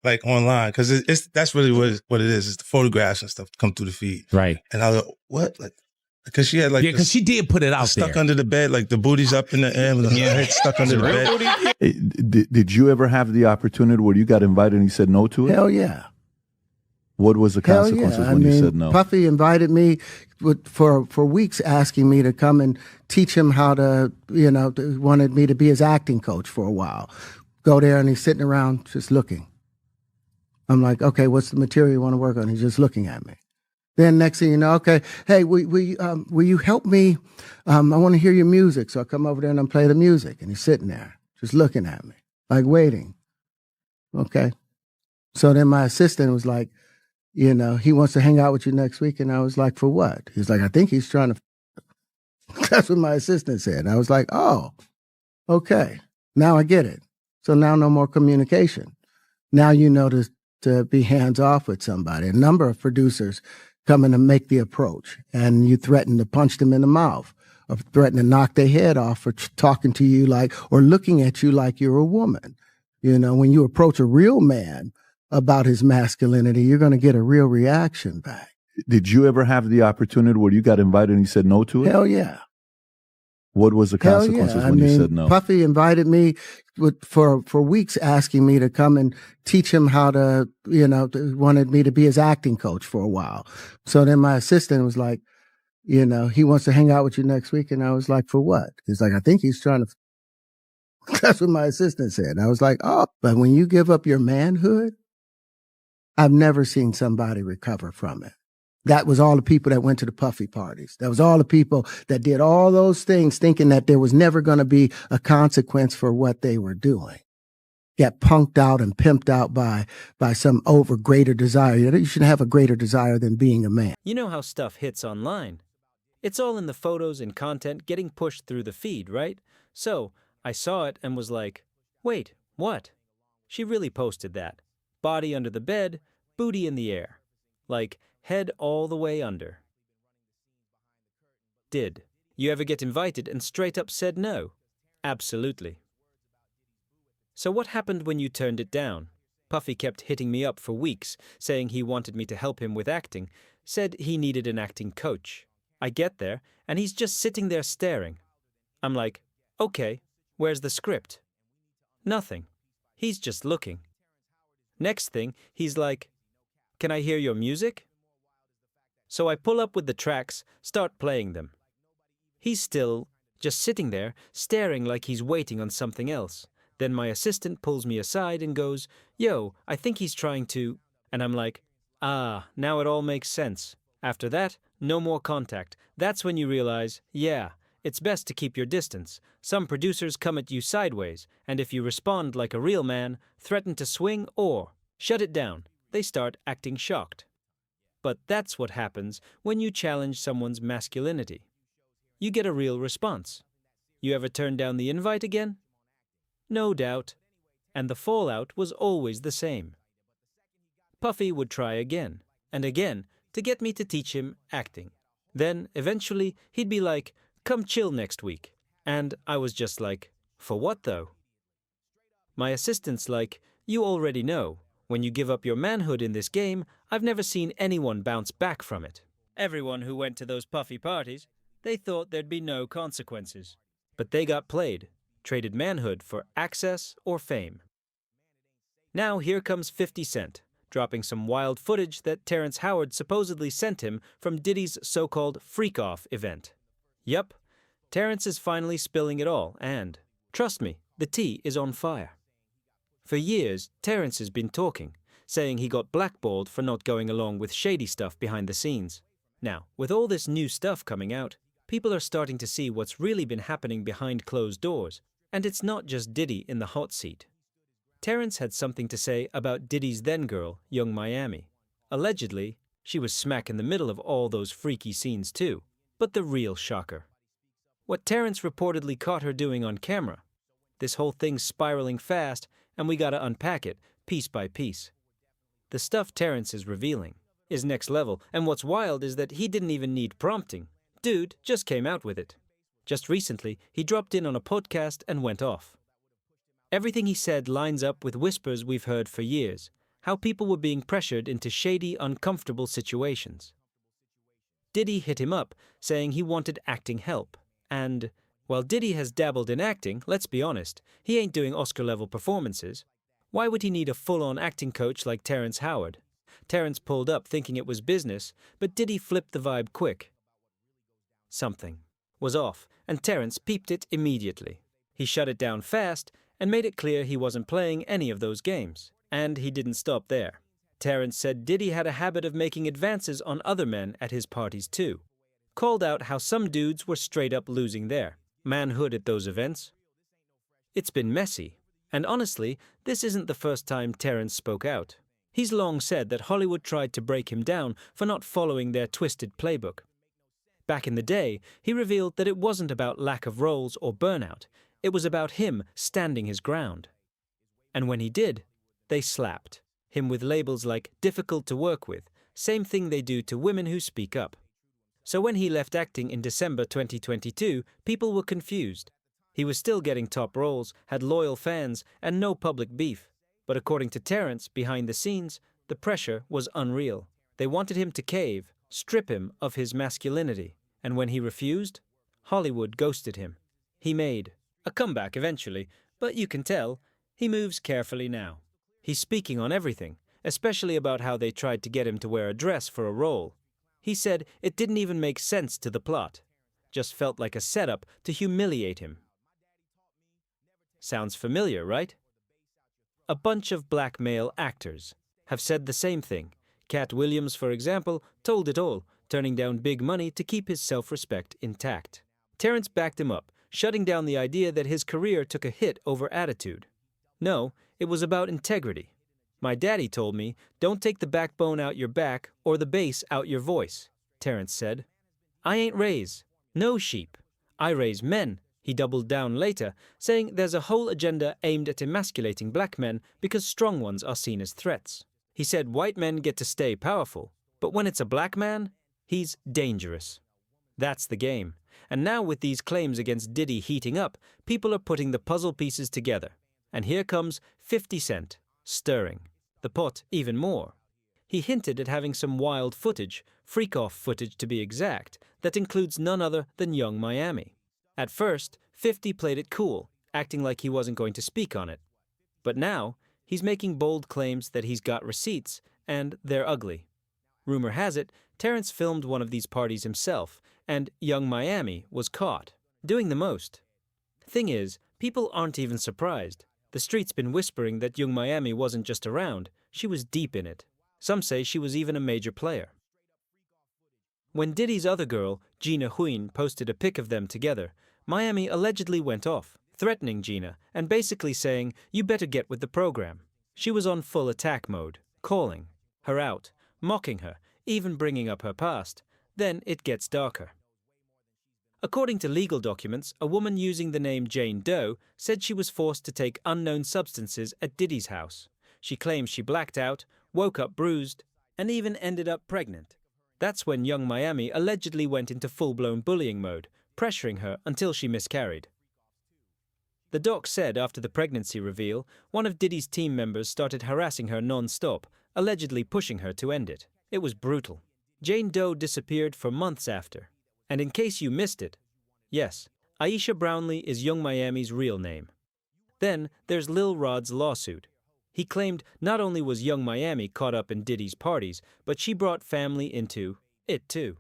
like online, because it's that's really what it is. It's the photographs and stuff come through the feed, right? And I was like, what? Like, because she had like because she did put it out stuck there. under the bed, like the booty's up in the air, with her head stuck under the bed. Did you ever have the opportunity where you got invited and you said no to it? Hell yeah. What was the consequences when you said no? Puffy invited me for weeks, asking me to come and teach him how to, wanted me to be his acting coach for a while. Go there and he's sitting around just looking. I'm like, okay, what's the material you want to work on? He's just looking at me. Then next thing you know, okay, hey, will you help me? I want to hear your music. So I come over there and I play the music. And he's sitting there just looking at me, like waiting. Okay. So then my assistant was like, he wants to hang out with you next week. And I was like, for what? He's like, I think he's trying to. That's what my assistant said. And I was like, oh, okay. Now I get it. So now no more communication. Now you know to be hands off with somebody. A number of producers come in and make the approach, and you threaten to punch them in the mouth or threaten to knock their head off for talking to you or looking at you like you're a woman. When you approach a real man about his masculinity, you're going to get a real reaction back. Did you ever have the opportunity where you got invited and you said no to it? Hell yeah. What was the consequences when you said no? Puffy invited me for weeks, asking me to come and teach him how to, wanted me to be his acting coach for a while. So then my assistant was like, he wants to hang out with you next week. And I was like, for what? He's like, I think he's trying to. That's what my assistant said. I was like, oh, but when you give up your manhood, I've never seen somebody recover from it. That was all the people that went to the Puffy parties. That was all the people that did all those things thinking that there was never going to be a consequence for what they were doing. Get punked out and pimped out by some greater desire. You should have a greater desire than being a man. You know how stuff hits online. It's all in the photos and content getting pushed through the feed, right? So I saw it and was like, wait, what? She really posted that. Body under the bed, booty in the air. Like, head all the way under. Did you ever get invited and straight up said no? Absolutely. So what happened when you turned it down? Puffy kept hitting me up for weeks, saying he wanted me to help him with acting, said he needed an acting coach. I get there, and he's just sitting there staring. I'm like, okay, where's the script? Nothing. He's just looking. Next thing, he's like, can I hear your music? So I pull up with the tracks, start playing them. He's still just sitting there, staring like he's waiting on something else. Then my assistant pulls me aside and goes, yo, I think he's trying to... And I'm like, now it all makes sense. After that, no more contact. That's when you realize, yeah, it's best to keep your distance. Some producers come at you sideways, and if you respond like a real man, threaten to swing or shut it down, they start acting shocked. But that's what happens when you challenge someone's masculinity. You get a real response. You ever turn down the invite again? No doubt. And the fallout was always the same. Puffy would try again and again to get me to teach him acting. Then, eventually, he'd be like, come chill next week. And I was just like, for what though? My assistant's like, you already know. When you give up your manhood in this game, I've never seen anyone bounce back from it. Everyone who went to those Puffy parties, they thought there'd be no consequences. But they got played, traded manhood for access or fame. Now here comes 50 Cent, dropping some wild footage that Terrence Howard supposedly sent him from Diddy's so-called freakoff event. Yup, Terrence is finally spilling it all, and, trust me, the tea is on fire. For years, Terrence has been talking, saying he got blackballed for not going along with shady stuff behind the scenes. Now, with all this new stuff coming out, people are starting to see what's really been happening behind closed doors, and it's not just Diddy in the hot seat. Terrence had something to say about Diddy's then-girl, Young Miami. Allegedly, she was smack in the middle of all those freaky scenes too, but the real shocker. What Terrence reportedly caught her doing on camera. This whole thing's spiraling fast, and we gotta unpack it, piece by piece. The stuff Terrence is revealing is next level, and what's wild is that he didn't even need prompting. Dude just came out with it. Just recently, he dropped in on a podcast and went off. Everything he said lines up with whispers we've heard for years, how people were being pressured into shady, uncomfortable situations. Diddy hit him up, saying he wanted acting help. And, while Diddy has dabbled in acting, let's be honest, he ain't doing Oscar-level performances. Why would he need a full-on acting coach like Terrence Howard? Terrence pulled up thinking it was business, but Diddy flipped the vibe quick. Something was off, and Terrence peeped it immediately. He shut it down fast and made it clear he wasn't playing any of those games. And he didn't stop there. Terrence said Diddy had a habit of making advances on other men at his parties too. Called out how some dudes were straight up losing their manhood at those events. It's been messy, and honestly, this isn't the first time Terrence spoke out. He's long said that Hollywood tried to break him down for not following their twisted playbook. Back in the day, he revealed that it wasn't about lack of roles or burnout, it was about him standing his ground. And when he did, they slapped him with labels like difficult to work with, same thing they do to women who speak up. So when he left acting in December 2022, people were confused. He was still getting top roles, had loyal fans, and no public beef. But according to Terrence, behind the scenes, the pressure was unreal. They wanted him to cave, strip him of his masculinity. And when he refused, Hollywood ghosted him. He made a comeback eventually, but you can tell, he moves carefully now. He's speaking on everything, especially about how they tried to get him to wear a dress for a role. He said it didn't even make sense to the plot, just felt like a setup to humiliate him. Sounds familiar, right? A bunch of black male actors have said the same thing. Cat Williams, for example, told it all, turning down big money to keep his self-respect intact. Terrence backed him up, shutting down the idea that his career took a hit over attitude. No, it was about integrity. My daddy told me, don't take the backbone out your back or the bass out your voice, Terrence said. I ain't raise no sheep. I raise men, he doubled down later, saying there's a whole agenda aimed at emasculating black men because strong ones are seen as threats. He said white men get to stay powerful, but when it's a black man, he's dangerous. That's the game. And now with these claims against Diddy heating up, people are putting the puzzle pieces together. And here comes 50 Cent, stirring the pot even more. He hinted at having some wild footage, freakoff footage to be exact, that includes none other than Young Miami. At first, 50 played it cool, acting like he wasn't going to speak on it. But now, he's making bold claims that he's got receipts, and they're ugly. Rumor has it, Terrence filmed one of these parties himself, and Young Miami was caught, doing the most. Thing is, people aren't even surprised. The street's been whispering that Young Miami wasn't just around, she was deep in it. Some say she was even a major player. When Diddy's other girl, Gina Huyn, posted a pic of them together, Miami allegedly went off, threatening Gina and basically saying, you better get with the program. She was on full attack mode, calling her out, mocking her, even bringing up her past. Then it gets darker. According to legal documents, a woman using the name Jane Doe said she was forced to take unknown substances at Diddy's house. She claims she blacked out, woke up bruised, and even ended up pregnant. That's when Young Miami allegedly went into full-blown bullying mode, pressuring her until she miscarried. The doc said after the pregnancy reveal, one of Diddy's team members started harassing her non-stop, allegedly pushing her to end it. It was brutal. Jane Doe disappeared for months after. And in case you missed it, yes, Aisha Brownlee is Young Miami's real name. Then there's Lil Rod's lawsuit. He claimed not only was Young Miami caught up in Diddy's parties, but she brought family into it too.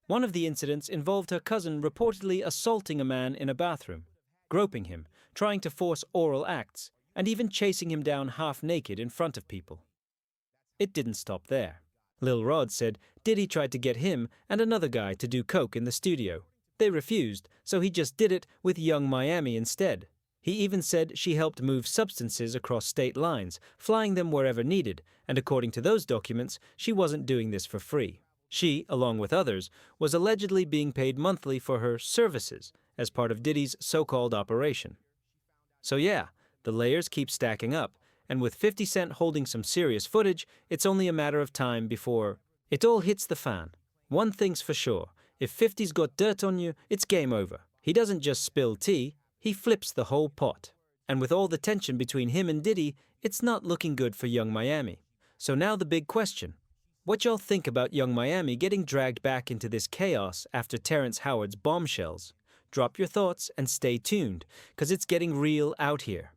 One of the incidents involved her cousin reportedly assaulting a man in a bathroom, groping him, trying to force oral acts, and even chasing him down half naked in front of people. It didn't stop there. Lil Rod said Diddy tried to get him and another guy to do coke in the studio. They refused, so he just did it with Young Miami instead. He even said she helped move substances across state lines, flying them wherever needed, and according to those documents, she wasn't doing this for free. She, along with others, was allegedly being paid monthly for her services as part of Diddy's so-called operation. So yeah, the layers keep stacking up, and with 50 Cent holding some serious footage, it's only a matter of time before it all hits the fan. One thing's for sure, if 50's got dirt on you, it's game over. He doesn't just spill tea, he flips the whole pot. And with all the tension between him and Diddy, It's not looking good for Young Miami. So now the big question. What y'all think about Young Miami getting dragged back into this chaos after Terrence Howard's bombshells? Drop your thoughts and stay tuned, 'cause it's getting real out here.